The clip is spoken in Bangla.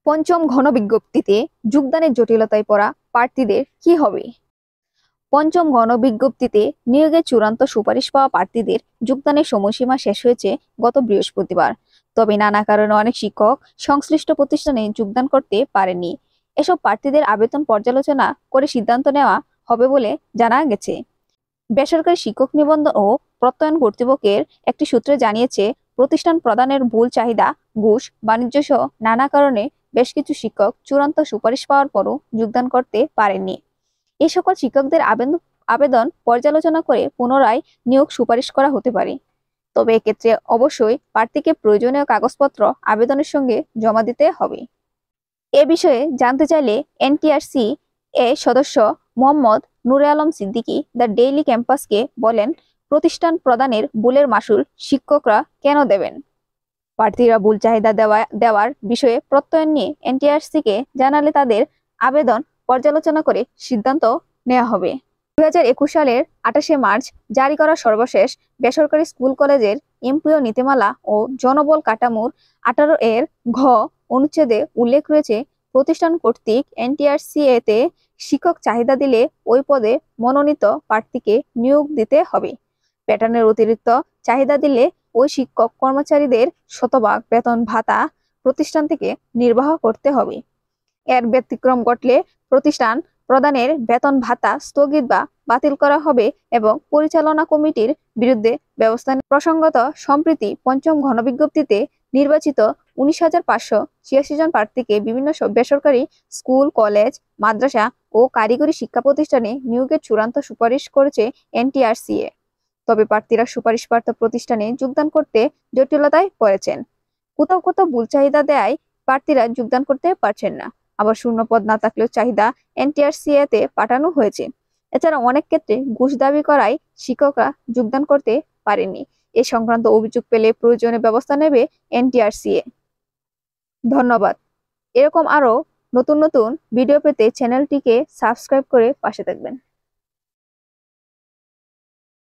পঞ্চম গণবিজ্ঞপ্তিতে যোগদানের জটিলতায় পড়া প্রার্থীদের কি হবে? পঞ্চম গণবিজ্ঞপ্তিতে নিয়োগের চূড়ান্ত সুপারিশ পাওয়া প্রার্থীদের যোগদানের সময়সীমা শেষ হয়েছে গত বৃহস্পতিবার। তবে নানা কারণে অনেক শিক্ষক সংশ্লিষ্ট প্রতিষ্ঠানে যোগদান করতে পারেননি। এসব প্রার্থীদের আবেদন পর্যালোচনা করে সিদ্ধান্ত নেওয়া হবে বলে জানা গেছে। বেসরকারি শিক্ষক নিবন্ধন ও প্রত্যয়ন কর্তৃপক্ষের একটি সূত্রে জানিয়েছে, প্রতিষ্ঠান প্রদানের ভুল চাহিদা, ঘুষ, বাণিজ্য সহ নানা কারণে বেশ কিছু শিক্ষক চূড়ান্ত সুপারিশ পাওয়ার পরও যোগদান করতে পারেননি। এই সকল শিক্ষকদের আবেদন পর্যালোচনা করে পুনরায় নিয়োগ সুপারিশ করা হতে পারে। তবে এক্ষেত্রে অবশ্যই প্রার্থীকে প্রয়োজনীয় কাগজপত্র আবেদনের সঙ্গে জমা দিতে হবে। এ বিষয়ে জানতে চাইলে এনটিআরসি সদস্য মোহাম্মদ নূরে আলম সিদ্দিকী দ্য ডেইলি ক্যাম্পাসকে বলেন, প্রতিষ্ঠান প্রদানের ভুলের মাসুল শিক্ষকরা কেন দেবেন? প্রার্থীরা ভুল চাহিদা দেওয়ার বিষয়ে প্রত্যয়ন নিয়ে এনটিআরসিকে জানালে তাদের আবেদন পর্যালোচনা করে সিদ্ধান্ত নেওয়া হবে। 2021 সালের 28শে মার্চ জারি করা সর্বশেষ বেসরকারি স্কুল কলেজের এমপিও নীতিমালা ও জনবল কাঠামোর 18 এর ঘ অনুচ্ছেদে উল্লেখ রয়েছে, প্রতিষ্ঠান কর্তৃক এনটিআরসি-তে শিক্ষক চাহিদা দিলে ওই পদে মনোনীত প্রার্থীকে নিয়োগ দিতে হবে। প্যাটার্নের অতিরিক্ত চাহিদা দিলে ওই শিক্ষক কর্মচারীদের শতভাগ বেতন ভাতা প্রতিষ্ঠান থেকে নির্বাহ করতে হবে। এর ব্যতিক্রম ঘটলে প্রতিষ্ঠান প্রদানের বেতন ভাতা স্থগিত বা বাতিল করা হবে এবং পরিচালনা কমিটির বিরুদ্ধে ব্যবস্থা নেওয়া। প্রসঙ্গত, সম্প্রতি পঞ্চম গণবিজ্ঞপ্তিতে নির্বাচিত 19,586 জন প্রার্থীকে বিভিন্ন বেসরকারি স্কুল, কলেজ, মাদ্রাসা ও কারিগরি শিক্ষা প্রতিষ্ঠানে নিয়োগের চূড়ান্ত সুপারিশ করেছে এনটিআরসি-এ। তবে প্রার্থীরা সুপারিশপ্রাপ্ত প্রতিষ্ঠানে যোগদান করতে জটিলতায় পড়েছেন। কোথাও কোথাও ভুল চাহিদা দেয় প্রার্থীরা যোগদান করতে পারছেন না, আবার শূন্য পদ না থাকলেও চাহিদা এনটিআরসি-তে পাঠানো হয়েছে। এছাড়া অনেক ক্ষেত্রে ঘুষ দাবি করায় শিক্ষকরা যোগদান করতে পারেননি। এ সংক্রান্ত অভিযোগ পেলে প্রয়োজনীয় ব্যবস্থা নেবে এনটিআরসি-এ। ধন্যবাদ। এরকম আরো নতুন নতুন ভিডিও পেতে চ্যানেলটিকে সাবস্ক্রাইব করে পাশে থাকবেন।